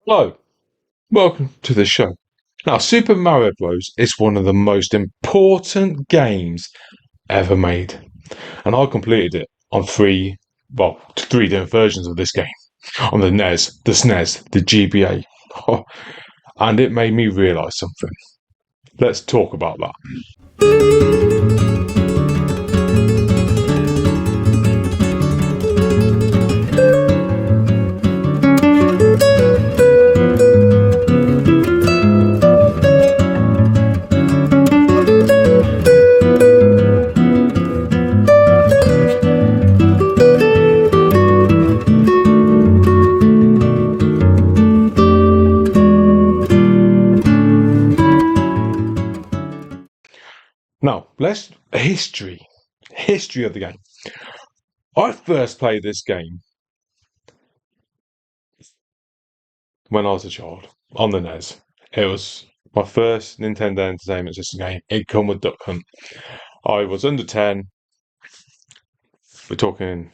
Hello, welcome to the show. Now, Super Mario Bros. Is one of the most important games ever made, and I completed it on three different versions of this game on the NES, the SNES, the GBA, and it made me realise something. Let's talk about that. Now, let's history of the game. I first played this game when I was a child on the NES. It was my first Nintendo Entertainment System game. It come with Duck Hunt. I was under 10. We're talking,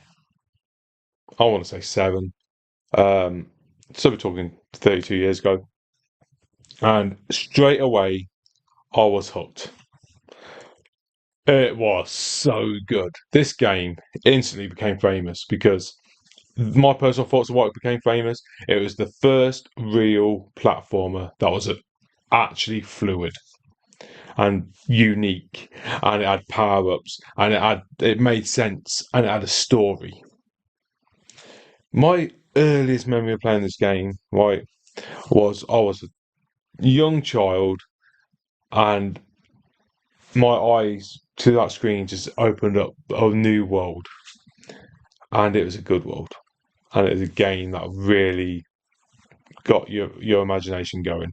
I want to say 7. Um, so we're talking 32 years ago. And straight away, I was hooked. It was so good. This game instantly became famous because my personal thoughts of why it became famous. It was the first real platformer that was actually fluid and unique, and it had power ups, and it made sense, and it had a story. My earliest memory of playing this game, right, was I was a young child, and my eyes to that screen just opened up a new world, and it was a good world, and it was a game that really got your imagination going,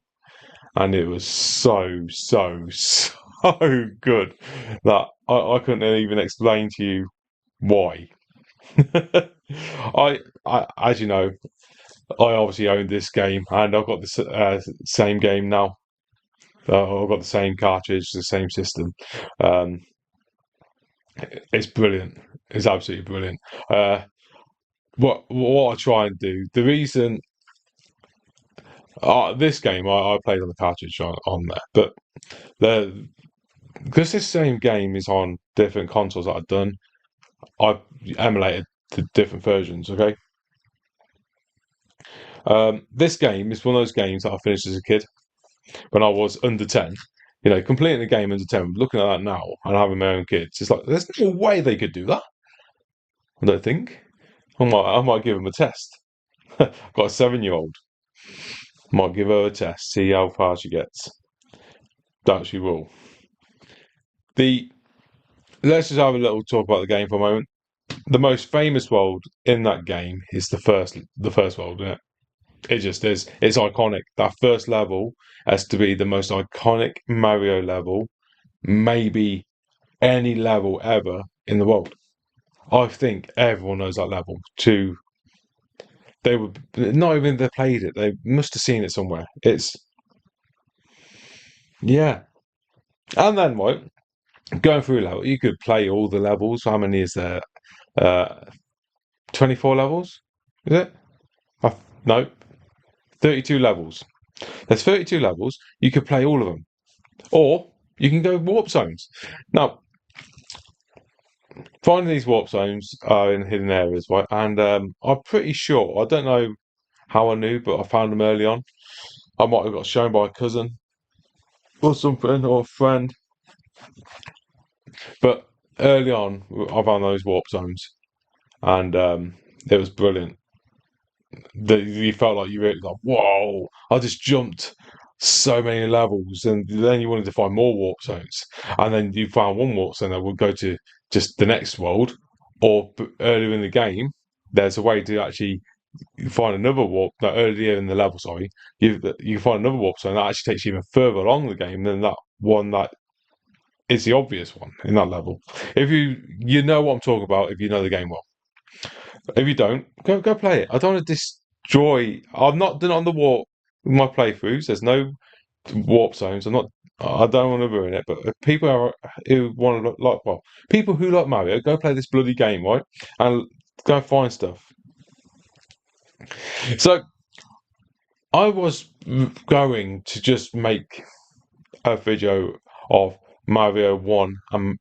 and it was so good that I couldn't even explain to you why. As you know, I obviously owned this game, and I've got the same game now. I've got the same cartridge, the same system. Um, it's brilliant. It's absolutely brilliant. Uh, what I try and do, the reason this game I played on the cartridge on there, but the because this same game is on different consoles that I've done, I've emulated the different versions. Okay, this game is one of those games that I finished as a kid when I was under 10. You know, completing the game under 10. Looking at that now and having my own kids, it's like there's no way they could do that. I don't think. I might give them a test. I've got a 7-year-old. Might give her a test, see how far she gets. That she will. The Let's just have a little talk about the game for a moment. The most famous world in that game is the first world. Yeah. It just is. It's iconic. That first level has to be the most iconic Mario level, maybe any level ever in the world. I think everyone knows that level. They would not even if they played it. They must have seen it somewhere. It's yeah. And then what? Going through level, you could play all the levels. How many is there? Uh, 24 levels? Is it? No, 32 levels. There's 32 levels. You could play all of them, or you can go warp zones. Now, finding these warp zones are in hidden areas, right? And I'm pretty sure. I don't know how I knew, but I found them early on. I might have got shown by a cousin or something or a friend. But early on, I found those warp zones, and it was brilliant. You felt like you were like, whoa! I just jumped so many levels, and then you wanted to find more warp zones, and then you found one warp zone that would go to just the next world, or earlier in the game, there's a way to actually find another warp. No, earlier in the level, sorry, you find another warp zone that actually takes you even further along the game than that one that is the obvious one in that level. If you know what I'm talking about, if you know the game well. If you don't, go play it. I don't want to destroy. I've not done it on the warp with my playthroughs. There's no warp zones. I don't want to ruin it. But if people who want to people who like Mario, go play this bloody game, right? And go find stuff. So I was going to just make a video of Mario 1 and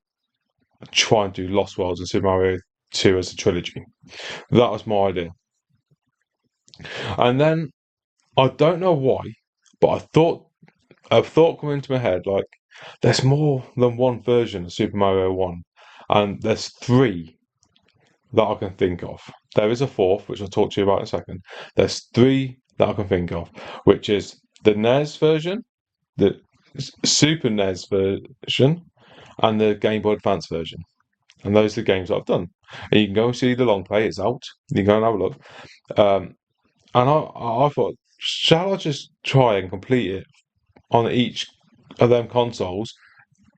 try and do Lost Worlds and Super Mario 2 as a trilogy. That was my idea. And then I don't know why, but a thought come into my head like there's more than one version of Super Mario 1, and there's three that I can think of. There is a fourth, which I'll talk to you about in a second. There's three that I can think of, which is the NES version, the Super NES version, and the Game Boy Advance version. And those are the games I've done. And you can go and see the long play, it's out. You can go and have a look. Um, and I thought, shall I just try and complete it on each of them consoles,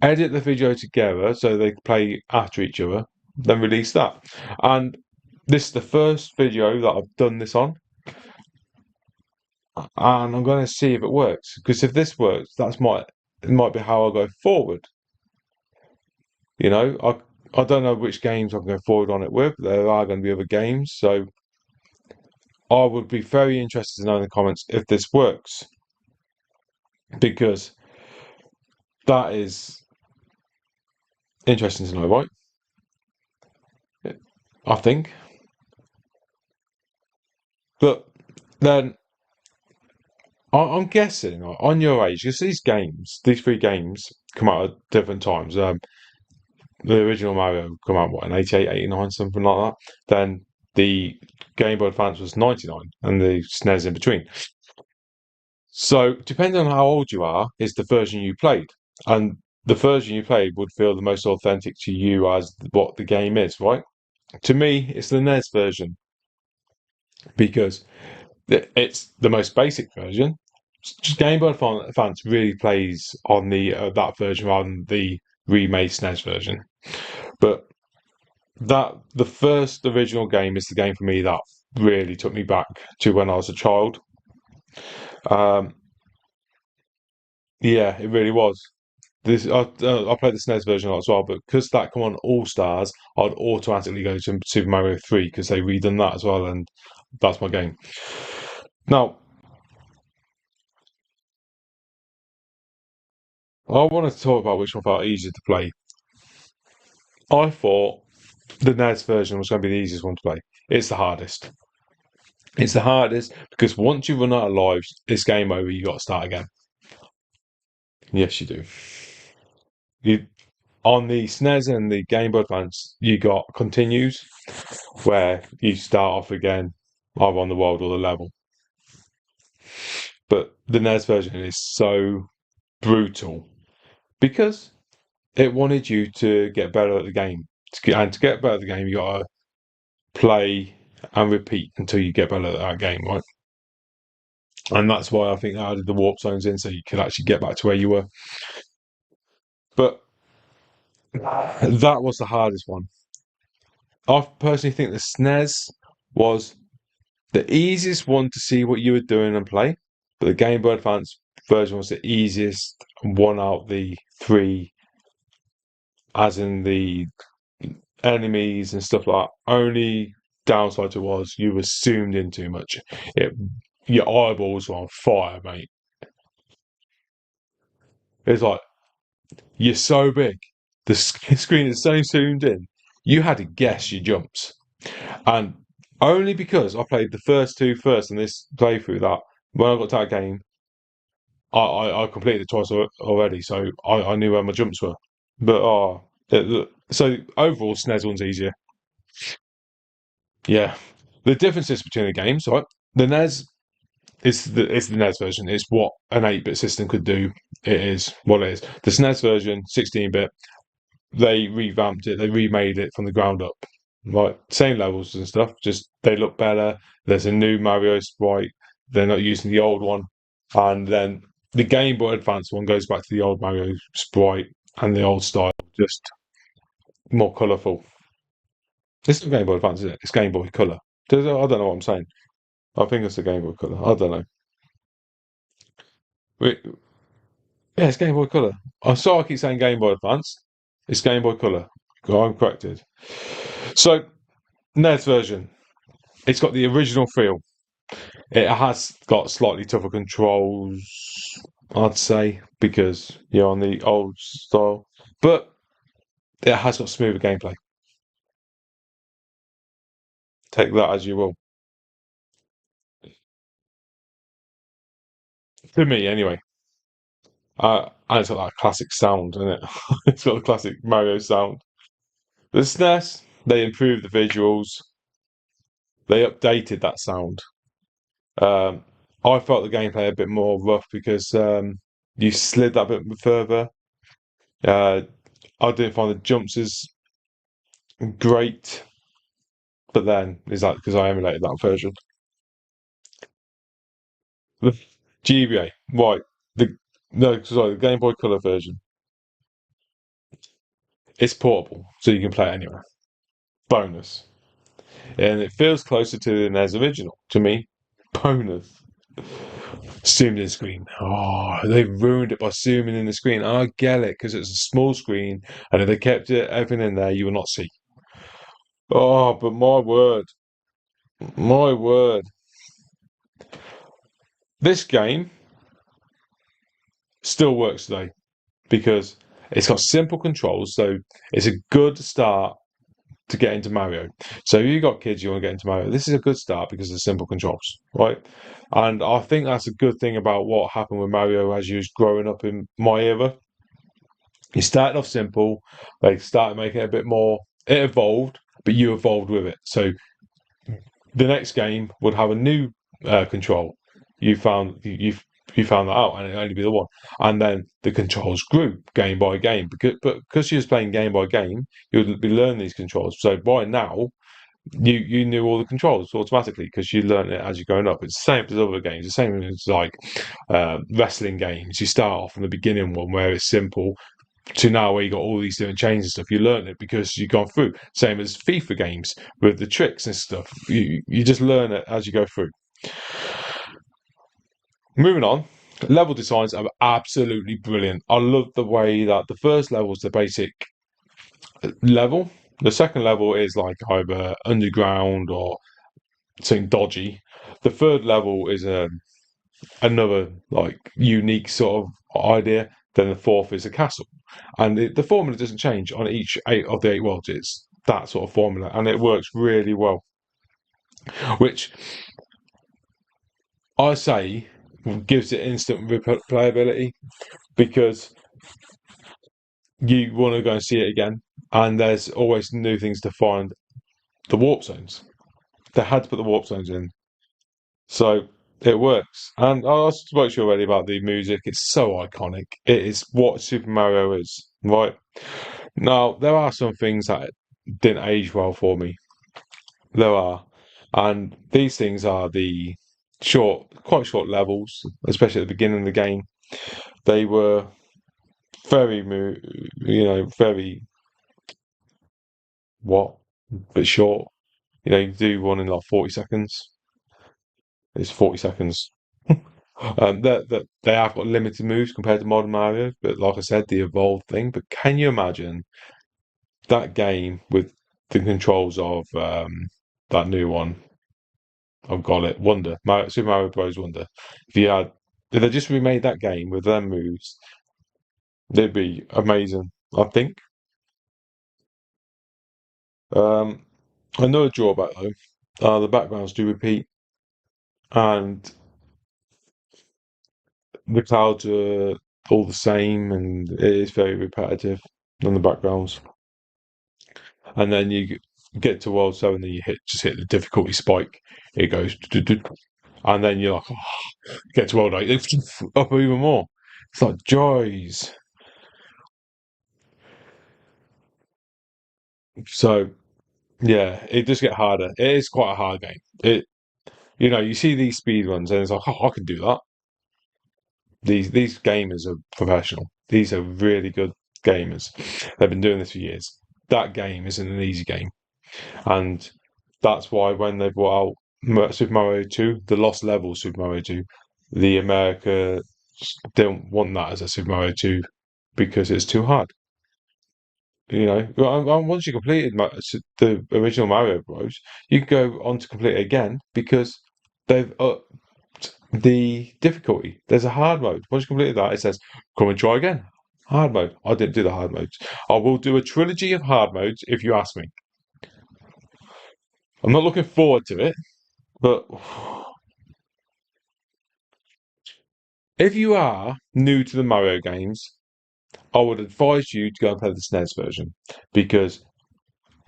edit the video together so they play after each other, then release that? And this is the first video that I've done this on, and I'm going to see if it works. Because if this works, it might be how I go forward. You know, I don't know which games I can go forward on it with. There are going to be other games, so I would be very interested to know in the comments if this works, because that is interesting to know, right? I think. But then I'm guessing on your age, because these three games come out at different times. The original Mario come out, what, in 88, 89, something like that. Then the Game Boy Advance was 99, and the SNES in between. So, depending on how old you are, is the version you played. And the version you played would feel the most authentic to you as what the game is, right? To me, it's the NES version because it's the most basic version. Game Boy Advance really plays on the that version rather than the remade SNES version. But the first original game is the game for me that really took me back to when I was a child. Um, yeah, it really was. I played the SNES version as well, but because that come on All Stars, I'd automatically go to Super Mario 3 because they redone that as well, and that's my game. Now, I wanted to talk about which one felt easier to play. I thought the NES version was going to be the easiest one to play. It's the hardest. It's the hardest because once you run out of lives, it's game over. You got to start again. Yes, you do. You on the SNES and the Game Boy Advance, you got continues where you start off again, either on the world or the level. But the NES version is so brutal because it wanted you to get better at the game. And to get better at the game, you got to play and repeat until you get better at that game, right? And that's why I think they added the warp zones in so you could actually get back to where you were. But that was the hardest one. I personally think the SNES was the easiest one to see what you were doing and play, but the Game Boy Advance version was the easiest one out of the three, as in the enemies and stuff like that. Only downside to it was you were zoomed in too much. It, your eyeballs were on fire, mate. It's like you're so big, the screen is so zoomed in. You had to guess your jumps, and only because I played the first two first in this playthrough that when I got to that game, I completed it twice already, so I knew where my jumps were. But so overall, SNES one's easier. Yeah, the differences between the games, right? The NES is the NES version. It's what an 8-bit system could do. It is what it is. The SNES version, 16-bit, they revamped it. They remade it from the ground up. Right, same levels and stuff. Just they look better. There's a new Mario sprite. They're not using the old one, and then the Game Boy Advance one goes back to the old Mario sprite and the old style, just more colourful. It's not Game Boy Advance, is it? It's Game Boy Color. I don't know what I'm saying. I think it's the Game Boy Color. I don't know. Wait, yeah, it's Game Boy Color. I'm sorry I keep saying Game Boy Advance. It's Game Boy Color. I'm corrected. So, NES version. It's got the original feel. It has got slightly tougher controls, I'd say, because you're on the old style, but it has got smoother gameplay. Take that as you will. To me, anyway. And it's got that classic sound, isn't it? It's got the classic Mario sound. The SNES, they improved the visuals. They updated that sound. Um, I felt the gameplay a bit more rough because you slid that bit further. Uh, I didn't find the jumps as great, but then is that because I emulated that version? The GBA, right? The no, sorry, the Game Boy Color version. It's portable, so you can play it anywhere. Bonus, and it feels closer to the NES original to me. Bonus. Zoomed in screen. Oh, they ruined it by zooming in the screen. I get it because it's a small screen, and if they kept everything in there, you will not see. Oh, but my word, this game still works today because it's got simple controls, so it's a good start to get into Mario. So if you've got kids you want to get into Mario, this is a good start because of the simple controls, right? And I think that's a good thing about what happened with Mario as you was growing up in my era. You started off simple, they started making it a bit more. It evolved, but you evolved with it. So the next game would have a new control. You found that out, and it only be the one. And then the controls grew game by game because you was playing game by game, you would be learning these controls. So by now, you knew all the controls automatically because you learn it as you're going up. It's the same as other games. The same as like wrestling games. You start off from the beginning one where it's simple to now where you got all these different chains and stuff. You learn it because you've gone through. Same as FIFA games with the tricks and stuff. You just learn it as you go through. Moving on, level designs are absolutely brilliant. I love the way that the first level is the basic level. The second level is like either underground or something dodgy. The third level is another like unique sort of idea. Then the fourth is a castle, and the formula doesn't change on each eight of the eight worlds. It's that sort of formula, and it works really well. Which I say gives it instant replayability because you want to go and see it again, and there's always new things to find. The warp zones. They had to put the warp zones in, so it works. And I spoke to you already about the music. It's so iconic. It is what Super Mario is, right? Now, there are some things that didn't age well for me. There are. And these things are the quite short levels, especially at the beginning of the game. They were very, very what? But short. You do one in like 40 seconds. It's 40 seconds. They have got limited moves compared to modern Mario, but like I said, the evolved thing. But can you imagine that game with the controls of that new one? I've got it, Wonder, Super Mario Bros. Wonder. If they just remade that game with their moves, they'd be amazing. I think. Um, Another drawback though, the backgrounds do repeat, and the clouds are all the same, and it is very repetitive on the backgrounds. And then you get to World 7 and you hit the difficulty spike. It goes, and then you're like, oh, get to World 8, it's up even more. It's like joys. So yeah, it does get harder. It is quite a hard game. You see these speed runs and it's like, oh, I can do that. These gamers are professional. These are really good gamers. They've been doing this for years. That game isn't an easy game. And that's why when they brought out Super Mario 2, the Lost Levels Super Mario 2, the America didn't want that as a Super Mario 2 because it's too hard. Once you completed the original Mario Bros, you can go on to complete it again because they've upped the difficulty. There's a hard mode. Once you complete that, it says, come and try again. Hard mode. I didn't do the hard modes. I will do a trilogy of hard modes if you ask me. I'm not looking forward to it, but if you are new to the Mario games, I would advise you to go and play the SNES version because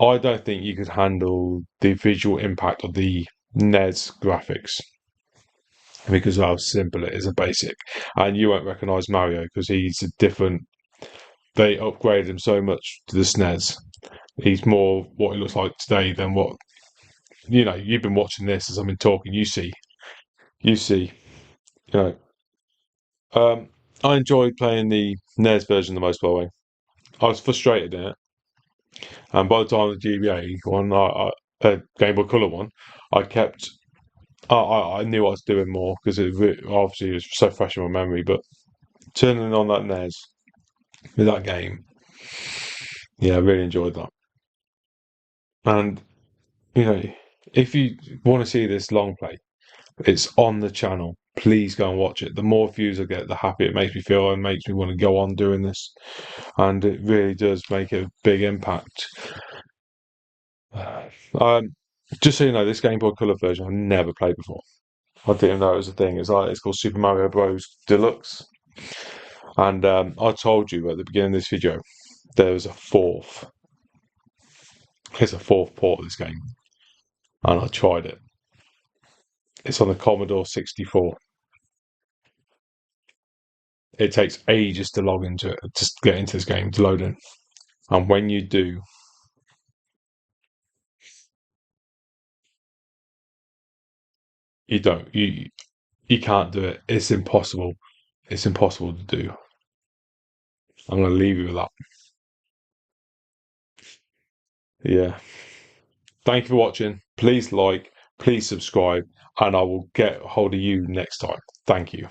I don't think you could handle the visual impact of the NES graphics because of how simple it is a basic. And you won't recognise Mario because he's a different. They upgraded him so much to the SNES. He's more what he looks like today than what You've been watching this as I've been talking. You see. You know. I enjoyed playing the NES version the most, by the way. I was frustrated in it, and by the time the GBA one, Game Boy Color one, I kept. I knew I was doing more because obviously it was so fresh in my memory. But turning on that NES with that game, yeah, I really enjoyed that. And you know, if you want to see this long play, it's on the channel. Please go and watch it. The more views I get, the happier it makes me feel and makes me want to go on doing this. And it really does make a big impact. Um, just so you know, this Game Boy Color version I've never played before. I didn't know it was a thing. It's called Super Mario Bros. Deluxe. And I told you at the beginning of this video there was a fourth. It's a fourth port of this game, and I tried it. It's on the Commodore 64. It takes ages to log into it, to get into this game, to load in. And when you do, you don't. You can't do it. It's impossible. It's impossible to do. I'm going to leave you with that. Yeah. Thank you for watching. Please like, please subscribe, and I will get hold of you next time. Thank you.